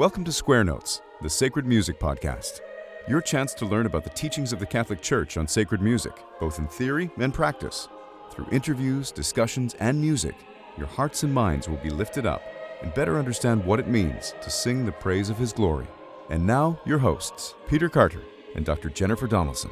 Welcome to Square Notes, the Sacred Music Podcast. Your chance to learn about the teachings of the Catholic Church on sacred music, both in theory and practice. Through interviews, discussions, and music, your hearts and minds will be lifted up and better understand what it means to sing the praise of His glory. And now, your hosts, Peter Carter and Dr. Jennifer Donaldson.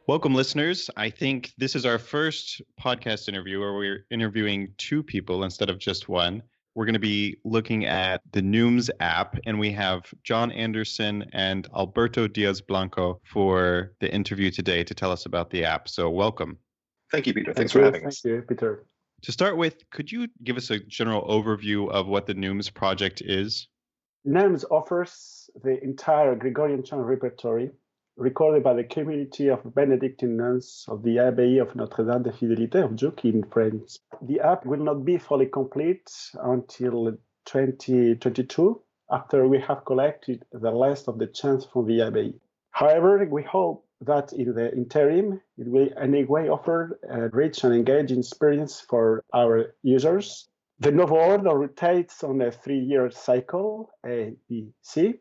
Welcome, listeners. I think this is our first podcast interview where we're interviewing two people instead of just one. We're going to be looking at the Neumz app, and we have John Anderson and Alberto Díaz-Blanco for the interview today to tell us about the app. So welcome. Thank you, Peter. Thanks for having us. Thank you, Peter. To start with, could you give us a general overview of what the Neumz Project is? Neumz offers the entire Gregorian Chant repertory recorded by the community of Benedictine nuns of the abbey of Notre Dame de Fidélité of Jouques in France. The app will not be fully complete until 2022, after we have collected the list of the chants from the abbey. However, we hope that in the interim, it will anyway offer a rich and engaging experience for our users. The novel order rotates on a 3-year cycle, A, B, C.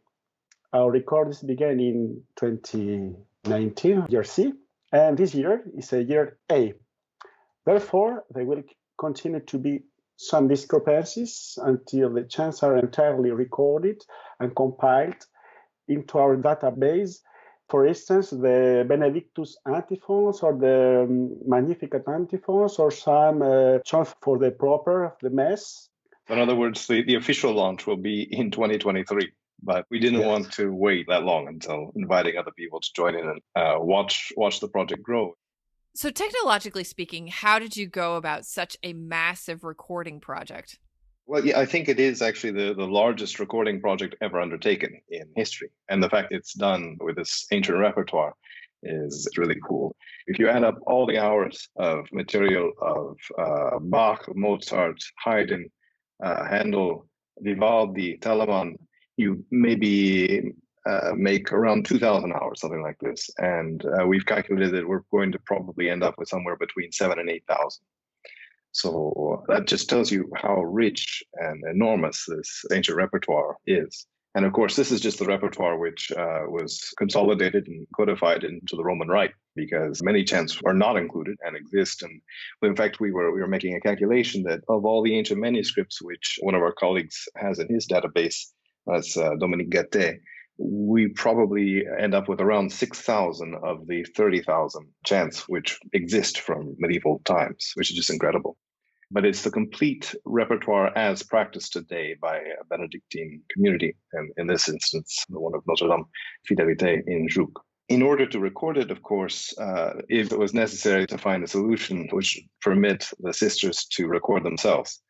Our recordings began in 2019, year C, and this year is a year A. Therefore, there will continue to be some discrepancies until the chants are entirely recorded and compiled into our database. For instance, the Benedictus antiphons or the Magnificat antiphons or some chants for the proper of the Mass. In other words, the official launch will be in 2023. But we didn't want to wait that long until inviting other people to join in and watch the project grow. So technologically speaking, how did you go about such a massive recording project? Well, yeah, I think it is actually the largest recording project ever undertaken in history. And the fact it's done with this ancient repertoire is really cool. If you add up all the hours of material of Bach, Mozart, Haydn, Handel, Vivaldi, Telemann, you maybe make around 2,000 hours, something like this. And we've calculated that we're going to probably end up with somewhere between 7,000 and 8,000. So that just tells you how rich and enormous this ancient repertoire is. And of course, this is just the repertoire which was consolidated and codified into the Roman Rite, because many chants are not included and exist. And in fact, we were making a calculation that of all the ancient manuscripts, which one of our colleagues has in his database, that's Dominique Gattet, we probably end up with around 6,000 of the 30,000 chants which exist from medieval times, which is just incredible. But it's the complete repertoire as practiced today by a Benedictine community, and in this instance, the one of Notre Dame de Fidélité in Jouques. In order to record it, of course, if it was necessary to find a solution which permit the sisters to record themselves.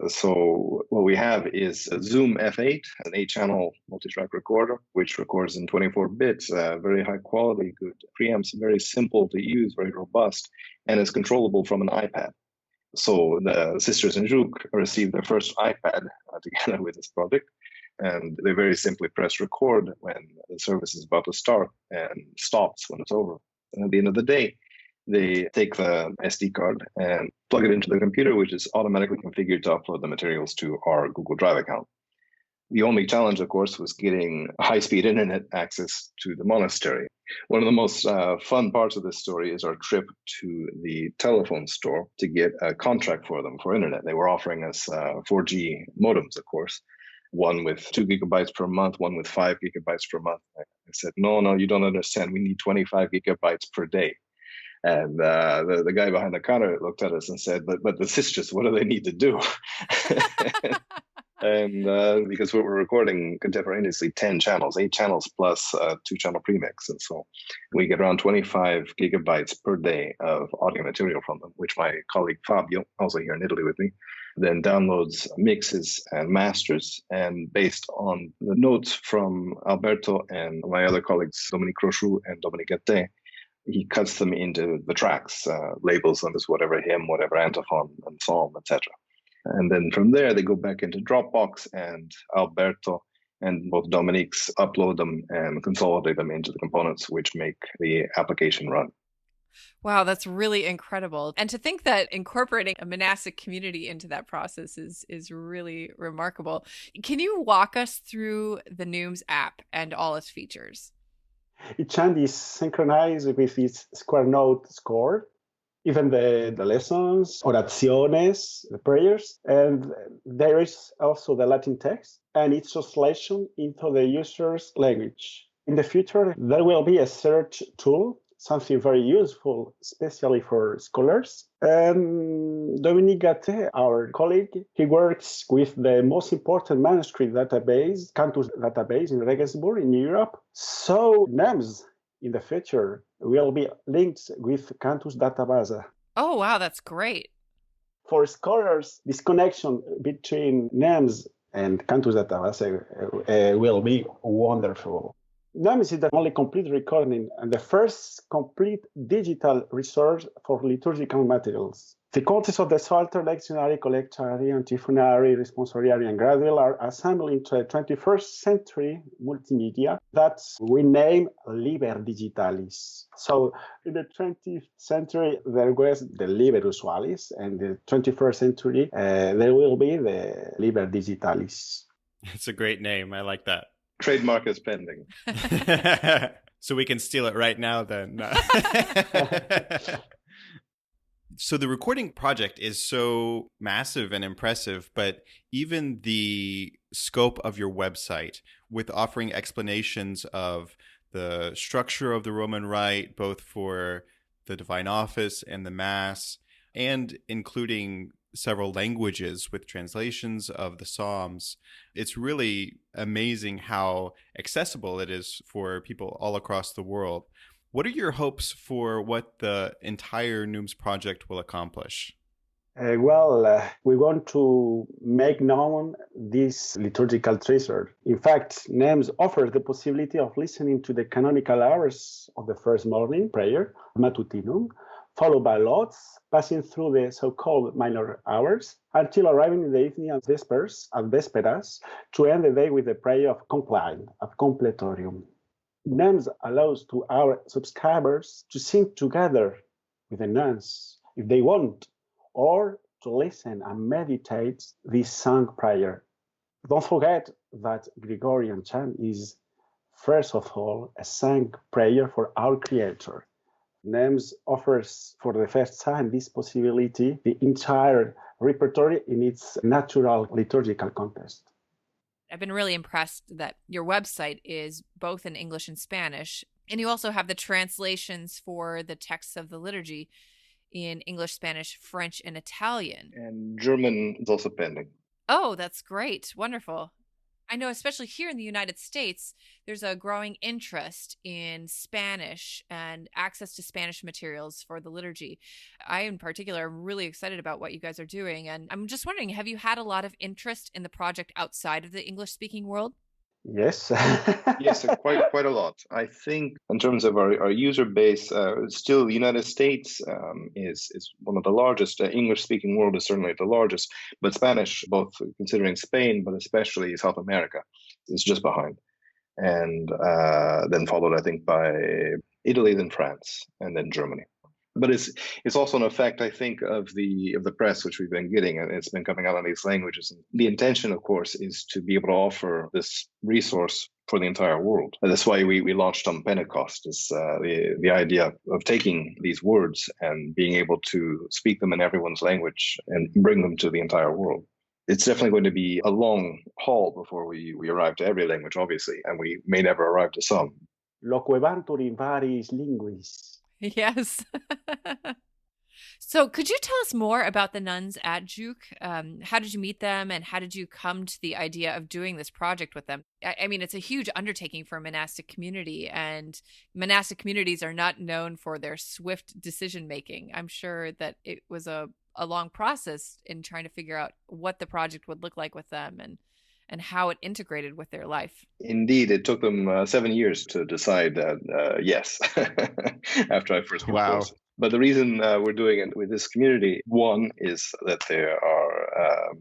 So what we have is a Zoom F8, an 8-channel multi-track recorder, which records in 24 bits, very high quality, good preamps, very simple to use, very robust, and is controllable from an iPad. So the sisters in Jouques received their first iPad together with this project, and they very simply press record when the service is about to start and stops when it's over. And at the end of the day, they take the SD card and plug it into the computer, which is automatically configured to upload the materials to our Google Drive account. The only challenge, of course, was getting high-speed internet access to the monastery. One of the most fun parts of this story is our trip to the telephone store to get a contract for them for internet. They were offering us 4G modems, of course, one with 2 gigabytes per month, one with 5 gigabytes per month. I said, no, you don't understand. We need 25 gigabytes per day. And the guy behind the counter looked at us and said, but the sisters, what do they need to do? And because we were recording contemporaneously 10 channels, 8 channels plus 2-channel premix. And so we get around 25 gigabytes per day of audio material from them, which my colleague Fabio, also here in Italy with me, then downloads mixes and masters. And based on the notes from Alberto and my other colleagues, Dominique Rochoux and Dominique Gattet, he cuts them into the tracks, labels them as whatever hymn, whatever antiphon and psalm, etc. And then from there, they go back into Dropbox, and Alberto and both Dominiques upload them and consolidate them into the components which make the application run. Wow, that's really incredible. And to think that incorporating a monastic community into that process is really remarkable. Can you walk us through the Neumz app and all its features? Each chant is synchronized with its square note score, even the lessons, oraciones, the prayers, and there is also the Latin text and its translation into the user's language. In the future, there will be a search tool, something very useful, especially for scholars. And Dominique Gattet, our colleague, he works with the most important manuscript database, Cantus database in Regensburg in Europe. So Neumz in the future will be linked with Cantus database. Oh, wow, that's great. For scholars, this connection between Neumz and Cantus database will be wonderful. Neumz is the only complete recording and the first complete digital resource for liturgical materials. The contents of the Psalter, Lectionary, Collectary, Antiphonary, Responsoriary, and Gradual are assembled into a 21st century multimedia that we name Liber Digitalis. So in the 20th century, there was the Liber Usualis, and in the 21st century, there will be the Liber Digitalis. It's a great name. I like that. Trademark is pending. So we can steal it right now then. So the recording project is so massive and impressive, but even the scope of your website with offering explanations of the structure of the Roman Rite, both for the Divine Office and the Mass, and including several languages with translations of the Psalms. It's really amazing how accessible it is for people all across the world. What are your hopes for what the entire Neumz project will accomplish? We want to make known this liturgical treasure. In fact, Neumz offers the possibility of listening to the canonical hours of the first morning prayer, Matutinum, followed by Lauds, passing through the so-called minor hours, until arriving in the evening at Vespers, at Vesperas, to end the day with the prayer of Compline, at Completorium. Neumz allows to our subscribers to sing together with the nuns, if they want, or to listen and meditate this sung prayer. Don't forget that Gregorian Chant is, first of all, a sung prayer for our Creator. Neumz offers for the first time this possibility, the entire repertory in its natural liturgical context. I've been really impressed that your website is both in English and Spanish, and you also have the translations for the texts of the liturgy in English, Spanish, French, and Italian. And German is also pending. Oh, that's great. Wonderful. I know, especially here in the United States, there's a growing interest in Spanish and access to Spanish materials for the liturgy. I, in particular, am really excited about what you guys are doing. And I'm just wondering, have you had a lot of interest in the project outside of the English-speaking world? Yes. Yes, quite a lot. I think in terms of our user base, still the United States is one of the largest. English-speaking world is certainly the largest, but Spanish, both considering Spain, but especially South America, is just behind. And then followed, I think, by Italy, then France, and then Germany. But it's also an effect, I think, of the press which we've been getting, and it's been coming out in these languages. And the intention, of course, is to be able to offer this resource for the entire world. And that's why we launched on Pentecost. Is the idea of taking these words and being able to speak them in everyone's language and bring them to the entire world. It's definitely going to be a long haul before we arrive to every language, obviously, and we may never arrive to some. Loquebantur in variis linguis. Yes. So could you tell us more about the nuns at Jouques? How did you meet them, and how did you come to the idea of doing this project with them? I mean, it's a huge undertaking for a monastic community, and monastic communities are not known for their swift decision-making. I'm sure that it was a long process in trying to figure out what the project would look like with them and how it integrated with their life. Indeed, it took them 7 years to decide yes, after I first proposed. Wow. But the reason we're doing it with this community, one, is that they are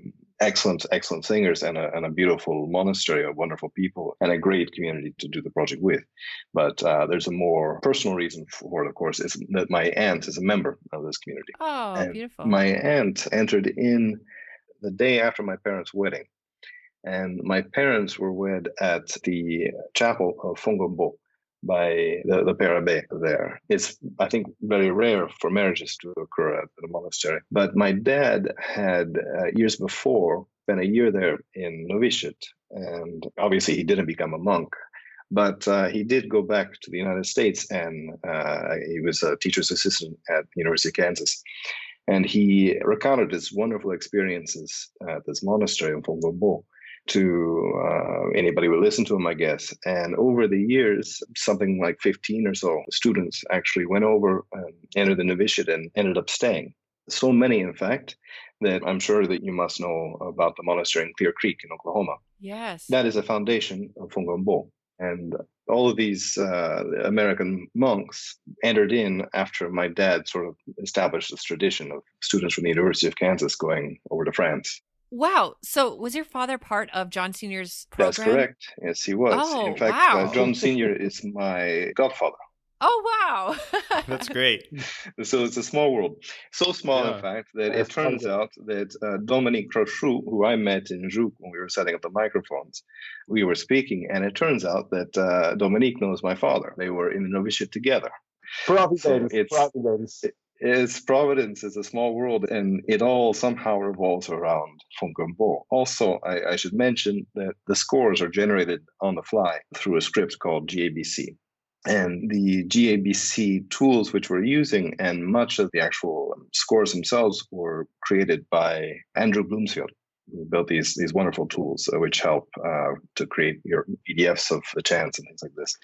excellent singers and a beautiful monastery of wonderful people and a great community to do the project with. But there's a more personal reason for it, of course, is that my aunt is a member of this community. Oh, and beautiful. My aunt entered in the day after my parents' wedding. And my parents were wed at the chapel of Fontgombault by the abbey there. It's, I think, very rare for marriages to occur at the monastery. But my dad had, years before, spent a year there in novitiate. And obviously he didn't become a monk. But he did go back to the United States, and he was a teacher's assistant at the University of Kansas. And he recounted his wonderful experiences at this monastery in Fontgombault to anybody who would listen to him, I guess. And over the years, something like 15 or so students actually went over and entered the novitiate and ended up staying. So many, in fact, that I'm sure that you must know about the monastery in Clear Creek in Oklahoma. Yes. That is a foundation of Fontgombault. And all of these American monks entered in after my dad sort of established this tradition of students from the University of Kansas going over to France. Wow. So was your father part of John Sr.'s program? That's correct. Yes, he was. Oh, in fact, wow. John Sr. is my godfather. Oh, wow. That's great. So it's a small world. So small, Yeah. in fact, that it turns out that Dominique Crochou, who I met in Jouques when we were setting up the microphones, we were speaking, and it turns out that Dominique knows my father. They were in the novitiate together. Providence. It's Providence. It's a small world, and it all somehow revolves around Fontgombault. Also, I should mention that the scores are generated on the fly through a script called GABC. And the GABC tools which we're using and much of the actual scores themselves were created by Andy Bloomfield, who built these wonderful tools which help to create your PDFs of the chants and things like this.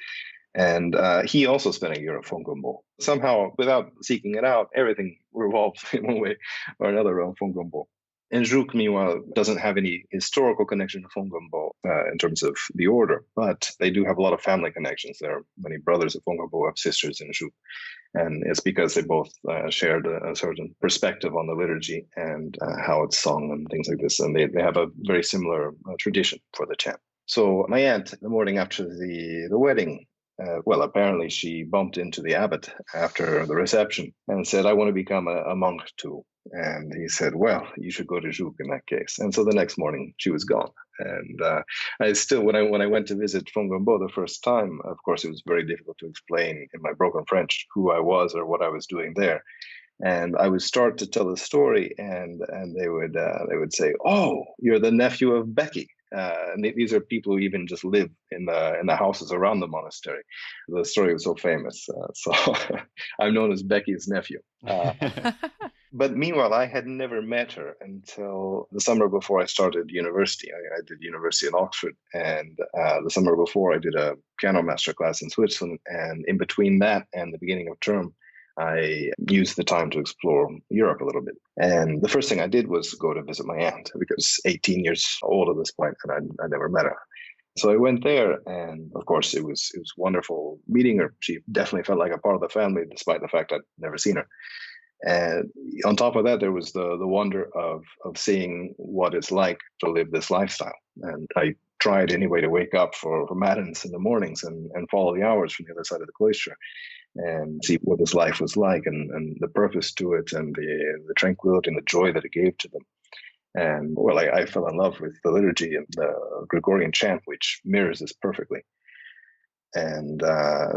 And he also spent a year at Fontgombault. Somehow, without seeking it out, everything revolves in one way or another around Fontgombault. And Jouques, meanwhile, doesn't have any historical connection to Fontgombault in terms of the order, but they do have a lot of family connections. There are many brothers at Fontgombault, have sisters in Jouques. And it's because they both shared a certain perspective on the liturgy and how it's sung and things like this. And they have a very similar tradition for the chant. So my aunt, the morning after the wedding, apparently she bumped into the abbot after the reception and said, "I want to become a monk too." And he said, "Well, you should go to Jouques in that case." And so the next morning she was gone. And I still, when I went to visit Fontgombault the first time, of course, it was very difficult to explain in my broken French who I was or what I was doing there. And I would start to tell the story, and they would say, "Oh, you're the nephew of Becky." And these are people who even just live in the houses around the monastery. The story was so famous, so I'm known as Becky's nephew. But meanwhile, I had never met her until the summer before I started university. I did university in Oxford, and the summer before I did a piano master class in Switzerland. And in between that and the beginning of term, I used the time to explore Europe a little bit. And the first thing I did was go to visit my aunt, because 18 years old at this point, and I never met her. So I went there, and of course it was wonderful meeting her. She definitely felt like a part of the family, despite the fact I'd never seen her. And on top of that, there was the wonder of seeing what it's like to live this lifestyle. And I tried anyway to wake up for matins in the mornings and follow the hours from the other side of the cloister and see what this life was like and the purpose to it and the tranquility and the joy that it gave to them. And well, I fell in love with the liturgy and the Gregorian chant, which mirrors this perfectly. And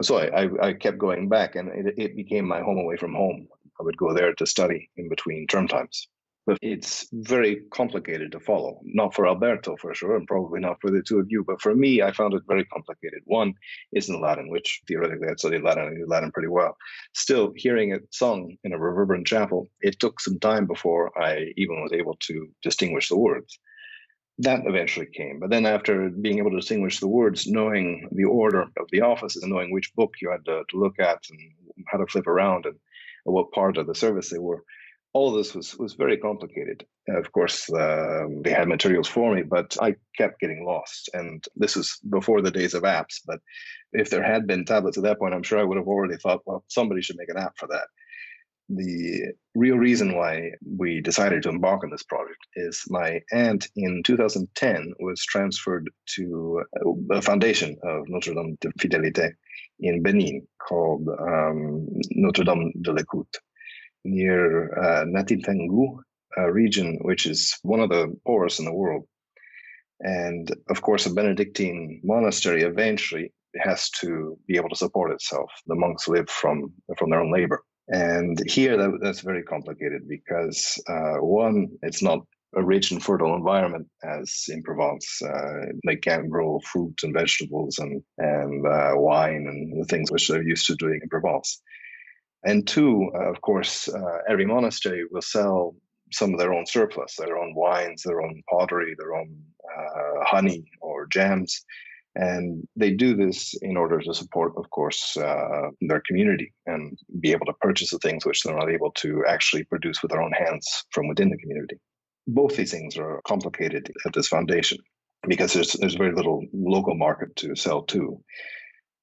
so I kept going back, and it became my home away from home. I would go there to study in between term times. But it's very complicated to follow. Not for Alberto, for sure, and probably not for the two of you, but for me, I found it very complicated. One is in Latin, which theoretically I'd studied Latin. I knew Latin pretty well. Still, hearing it sung in a reverberant chapel, it took some time before I even was able to distinguish the words. That eventually came. But then after being able to distinguish the words, knowing the order of the offices and knowing which book you had to look at and how to flip around and what part of the service they were, all of this was very complicated. Of course, they had materials for me, but I kept getting lost. And this was before the days of apps. But if there had been tablets at that point, I'm sure I would have already thought, well, somebody should make an app for that. The real reason why we decided to embark on this project is my aunt in 2010 was transferred to a foundation of Notre Dame de Fidélité in Bénin called Notre Dame de l'Écoute near Natintangu, a region which is one of the poorest in the world. And of course, a Benedictine monastery eventually has to be able to support itself. The monks live from their own labor. And here, that's very complicated because, one, it's not a rich and fertile environment as in Provence. They can't grow fruit and vegetables and wine and the things which they're used to doing in Provence. And two, of course, every monastery will sell some of their own surplus, their own wines, their own pottery, their own honey or jams. And they do this in order to support, of course, their community and be able to purchase the things which they're not able to actually produce with their own hands from within the community. Both these things are complicated at this foundation because there's very little local market to sell to.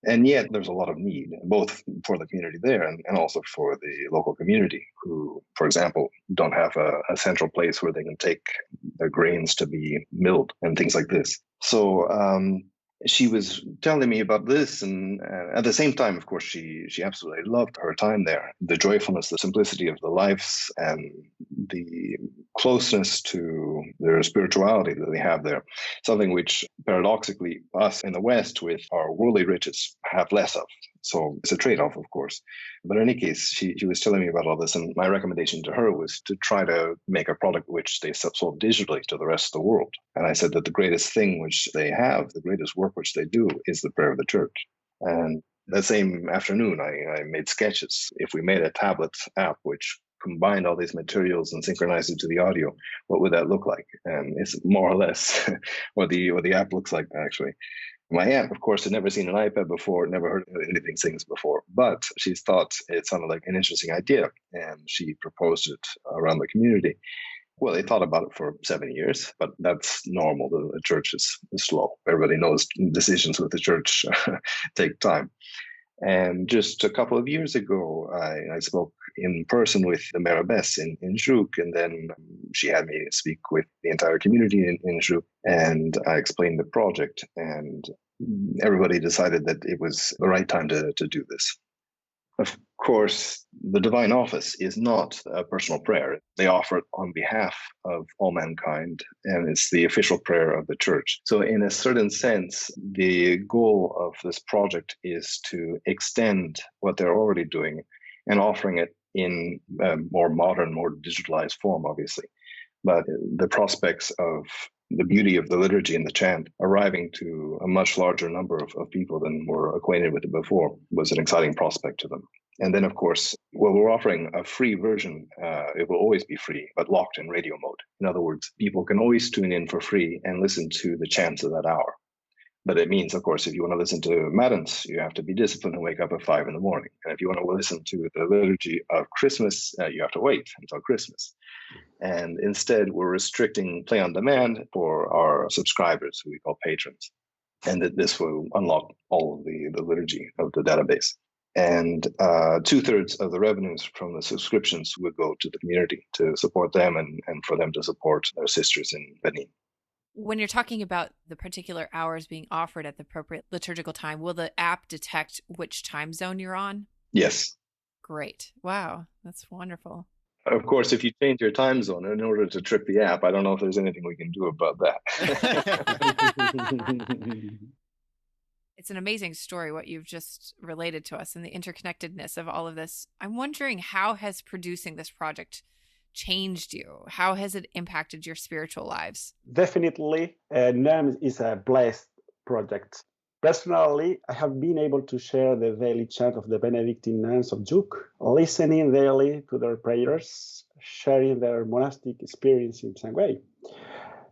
And yet there's a lot of need, both for the community there and also for the local community who, for example, don't have a central place where they can take their grains to be milled and things like this. So she was telling me about this, and at the same time, of course, she absolutely loved her time there. The joyfulness, the simplicity of the lives, and the closeness to their spirituality that they have there, something which paradoxically us in the West with our worldly riches have less of. So it's a trade-off, of course. But in any case, she was telling me about all this, and my recommendation to her was to try to make a product which they sold digitally to the rest of the world. And I said that the greatest thing which they have, the greatest work which they do, is the prayer of the church. And that same afternoon, I made sketches. If we made a tablet app which combined all these materials and synchronized it to the audio, what would that look like? And it's more or less what the app looks like, actually. My aunt, of course, had never seen an iPad before, never heard anything sings before, but she thought it sounded like an interesting idea, and she proposed it around the community. Well, they thought about it for 7 years, but that's normal. The church is slow. Everybody knows decisions with the church take time. And just a couple of years ago, I spoke in person with the mayoress in Jouques, and then she had me speak with the entire community in Jouques, and I explained the project, and everybody decided that it was the right time to do this. Of course, the divine office is not a personal prayer. They offer it on behalf of all mankind, and it's the official prayer of the church. So in a certain sense, the goal of this project is to extend what they're already doing and offering it in a more modern, more digitalized form, obviously. But the prospects of the beauty of the liturgy and the chant arriving to a much larger number of people than were acquainted with it before was an exciting prospect to them. And then, of course, well, we're offering a free version. It will always be free, but locked in radio mode. In other words, people can always tune in for free and listen to the chants of that hour. But it means, of course, if you want to listen to Matins, you have to be disciplined and wake up at 5 a.m. And if you want to listen to the liturgy of Christmas, you have to wait until Christmas. And instead, we're restricting play on demand for our subscribers, who we call patrons. And that this will unlock all of the liturgy of the database. And 2/3 of the revenues from the subscriptions would go to the community to support them and for them to support their sisters in Benin. When you're talking about the particular hours being offered at the appropriate liturgical time, will the app detect which time zone you're on? Yes. Great. Wow. That's wonderful. Of course, if you change your time zone in order to trick the app, I don't know if there's anything we can do about that. It's an amazing story, what you've just related to us and the interconnectedness of all of this. I'm wondering, how has producing this project changed you? How has it impacted your spiritual lives? Definitely, Neumz is a blessed project. Personally, I have been able to share the daily chant of the Benedictine nuns of Jouques, listening daily to their prayers, sharing their monastic experience in some way.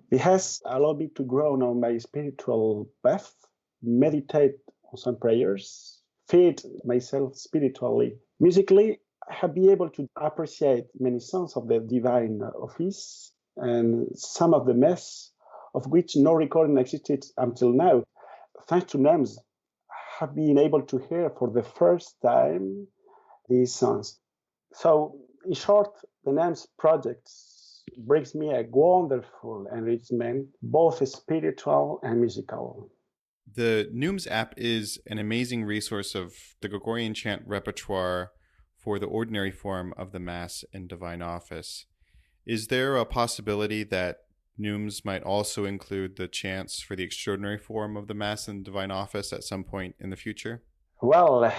It has allowed me to grow on my spiritual path, meditate on some prayers, feed myself spiritually. Musically, I have been able to appreciate many songs of the divine office and some of the mass, of which no recording existed until now. Thanks to Neumz, I have been able to hear for the first time these songs. So, in short, the Neumz Project brings me a wonderful enrichment, both spiritual and musical. The Neumz App is an amazing resource of the Gregorian Chant repertoire for the ordinary form of the Mass and Divine Office. Is there a possibility that Neumz might also include the chants for the extraordinary form of the Mass and Divine Office at some point in the future? Well,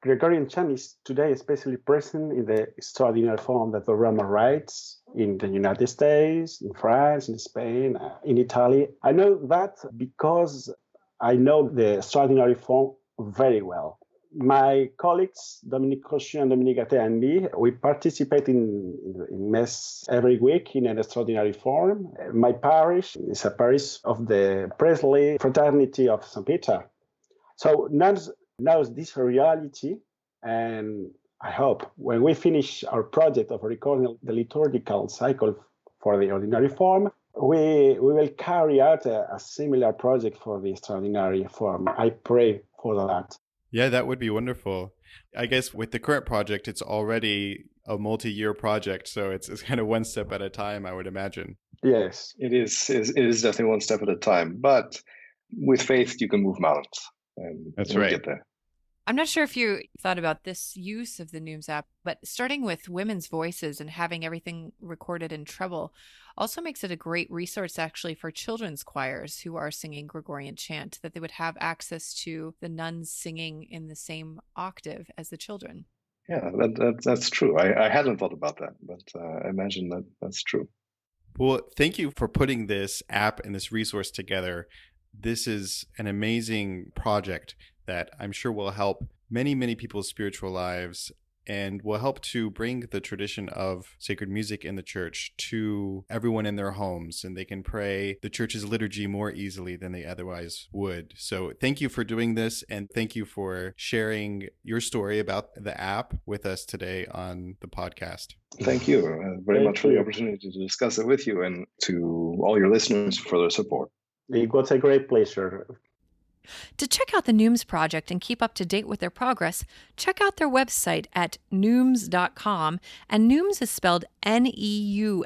Gregorian Chant is today especially present in the extraordinary form that the Roman rites in the United States, in France, in Spain, in Italy. I know that because I know the extraordinary form very well. My colleagues, Dominique Crochu and Dominique Gatte and me, we participate in Mass every week in an extraordinary form. My parish is a parish of the Presley Fraternity of St. Peter. So Nuns knows this reality, and I hope when we finish our project of recording the liturgical cycle for the ordinary form, we will carry out a similar project for the extraordinary form. I pray for that. Yeah, that would be wonderful. I guess with the current project, it's already a multi-year project, so it's kind of one step at a time, I would imagine. Yes. It is definitely one step at a time, but with faith, you can move mountains. That's and right. Get there. I'm not sure if you thought about this use of the Neumz app, but starting with women's voices and having everything recorded in treble also makes it a great resource actually for children's choirs who are singing Gregorian chant, that they would have access to the nuns singing in the same octave as the children. Yeah, that's true. I hadn't thought about that, but I imagine that's true. Well, thank you for putting this app and this resource together. This is an amazing project that I'm sure will help many, many people's spiritual lives and will help to bring the tradition of sacred music in the church to everyone in their homes, and they can pray the church's liturgy more easily than they otherwise would. So thank you for doing this, and thank you for sharing your story about the app with us today on the podcast. Thank you very much for the opportunity to discuss it with you, and to all your listeners for their support. It was a great pleasure. To check out the Neumz Project and keep up to date with their progress, check out their website at neumz.com, and Neumz is spelled Neumz.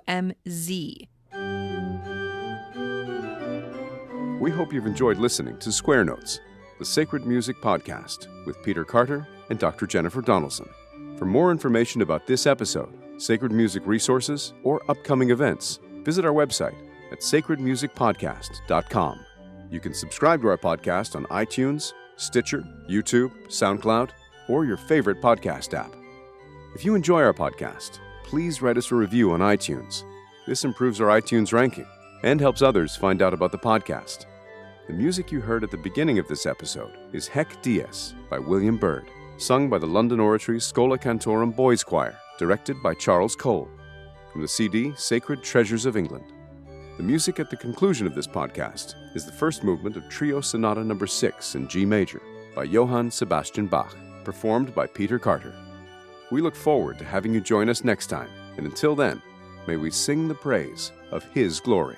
We hope you've enjoyed listening to Square Notes, the Sacred Music Podcast with Peter Carter and Dr. Jennifer Donaldson. For more information about this episode, sacred music resources, or upcoming events, visit our website at sacredmusicpodcast.com. You can subscribe to our podcast on iTunes, Stitcher, YouTube, SoundCloud, or your favorite podcast app. If you enjoy our podcast, please write us a review on iTunes. This improves our iTunes ranking and helps others find out about the podcast. The music you heard at the beginning of this episode is Hec Dies by William Byrd, sung by the London Oratory's Schola Cantorum Boys Choir, directed by Charles Cole, from the CD Sacred Treasures of England. The music at the conclusion of this podcast is the first movement of Trio Sonata No. 6 in G major by Johann Sebastian Bach, performed by Peter Carter. We look forward to having you join us next time, and until then, may we sing the praise of His glory.